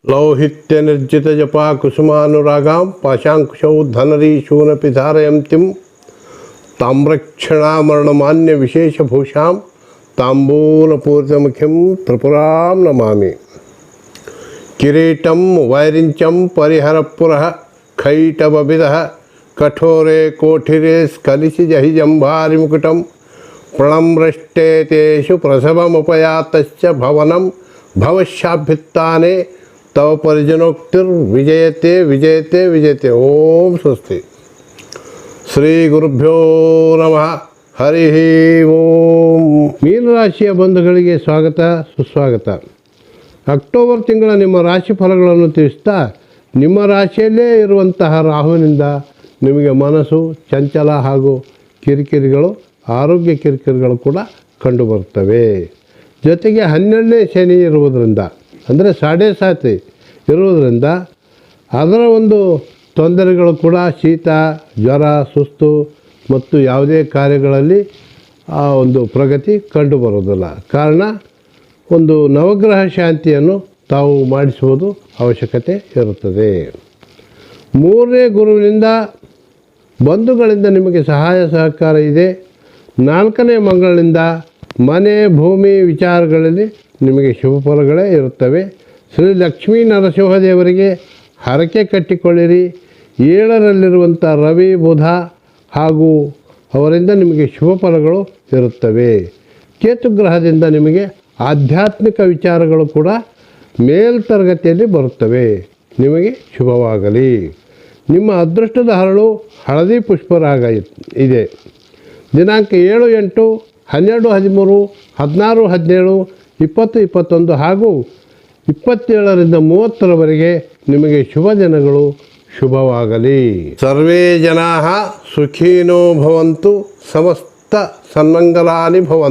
ಲೌಹಿತ್ಯ ನಿರ್ಜಿತ ಜಪಾ ಕುಸುಮಾನುರಾಗಾಂ ಪಾಶಾಂಕುಶೌ ಧನರೀಶೂನಪಿ ಧಾರಯಂತಿಂ ತಾಮ್ರಕ್ಷಣಾಮರಣಮಾನ್ಯ ವಿಶೇಷಭೂಷಾಂ ತಾಂಬೂಲಪೂರಿತಮುಖಿಂ ತ್ರಿಪುರಾಂ ನಮಾಮಿ. ಕಿರೀಟಂ ವೈರಿಂಚಂ ಪರಿಹರಪುರಃ ಖೈಟಬಬಿದಃ ಕಠೋರೆ ಕೋಠಿರೆ ಸ್ಖಲಿಸಿಜಹಿ ಜಂಭಾರಿಮುಕುಟಂ ಪ್ರಣಮ್ರಷ್ಟೇ ತೇಷು ಪ್ರಸವಮುಪಯಾತಶ್ಚ ಭವನಂ ಭವಶ್ಯಾಭ್ಯುತ್ಥಾನೆ ತವ ಪರಿಜನೋಕ್ತಿರ್ ವಿಜಯತೆ ವಿಜಯತೆ ವಿಜಯತೆ. ಓಂ ಸ್ವಸ್ತಿ. ಶ್ರೀ ಗುರುಭ್ಯೋ ನಮಃ. ಹರಿ ಓಂ. ಮೀನರಾಶಿಯ ಬಂಧುಗಳಿಗೆ ಸ್ವಾಗತ ಸುಸ್ವಾಗತ. ಅಕ್ಟೋಬರ್ ತಿಂಗಳ ನಿಮ್ಮ ರಾಶಿ ಫಲಗಳನ್ನು ತಿಳಿಸ್ತಾ, ನಿಮ್ಮ ರಾಶಿಯಲ್ಲೇ ಇರುವಂತಹ ರಾಹುವಿನಿಂದ ನಿಮಗೆ ಮನಸ್ಸು ಚಂಚಲ ಹಾಗೂ ಕಿರಿಕಿರಿಗಳು, ಆರೋಗ್ಯ ಕಿರಿಕಿರಿಗಳು ಕೂಡ ಕಂಡುಬರುತ್ತವೆ. ಜೊತೆಗೆ 12ನೇ ಶನಿ ಇರುವುದರಿಂದ, ಅಂದರೆ 7.5 ಇರುವುದರಿಂದ ಅದರ ಒಂದು ತೊಂದರೆಗಳು ಕೂಡ ಶೀತ, ಜ್ವರ, ಸುಸ್ತು ಮತ್ತು ಯಾವುದೇ ಕಾರ್ಯಗಳಲ್ಲಿ ಆ ಒಂದು ಪ್ರಗತಿ ಕಂಡುಬರುವುದಿಲ್ಲ. ಕಾರಣ ಒಂದು ನವಗ್ರಹ ಶಾಂತಿಯನ್ನು ತಾವು ಮಾಡಿಸುವುದು ಅವಶ್ಯಕತೆ ಇರುತ್ತದೆ. 3ನೇ ಗುರುವಿನಿಂದ ಬಂಧುಗಳಿಂದ ನಿಮಗೆ ಸಹಾಯ ಸಹಕಾರ ಇದೆ. 4ನೇ ಮಂಗಳಿಂದ ಮನೆ ಭೂಮಿ ವಿಚಾರಗಳಲ್ಲಿ ನಿಮಗೆ ಶುಭ ಫಲಗಳೇ ಇರುತ್ತವೆ. ಶ್ರೀ ಲಕ್ಷ್ಮೀ ನರಸಿಂಹದೇವರಿಗೆ ಹರಕೆ ಕಟ್ಟಿಕೊಳ್ಳಿರಿ. 7ರಲ್ಲಿರುವಂಥ ರವಿ, ಬುಧ ಹಾಗೂ ಅವರಿಂದ ನಿಮಗೆ ಶುಭ ಫಲಗಳು ಇರುತ್ತವೆ. ಕೇತು ಗ್ರಹದಿಂದ ನಿಮಗೆ ಆಧ್ಯಾತ್ಮಿಕ ವಿಚಾರಗಳು ಕೂಡ ಮೇಲ್ತರಗತಿಯಲ್ಲಿ ಬರುತ್ತವೆ. ನಿಮಗೆ ಶುಭವಾಗಲಿ. ನಿಮ್ಮ ಅದೃಷ್ಟದ ಹರಳು ಹಳದಿ ಪುಷ್ಪರಾಗ ಇದೆ. ದಿನಾಂಕ 7, 8, 12, 13, 16, 17, 20, 21 ಹಾಗೂ 27ರಿಂದ 30ರವರೆಗೆ ನಿಮಗೆ ಶುಭ ದಿನಗಳು. ಶುಭವಾಗಲಿ. ಸರ್ವೇ ಜನಾಃ ಸುಖಿನೋ ಭವಂತು. ಸಮಸ್ತ ಸನ್ಮಂಗಲಾನಿ ಭವಂತು.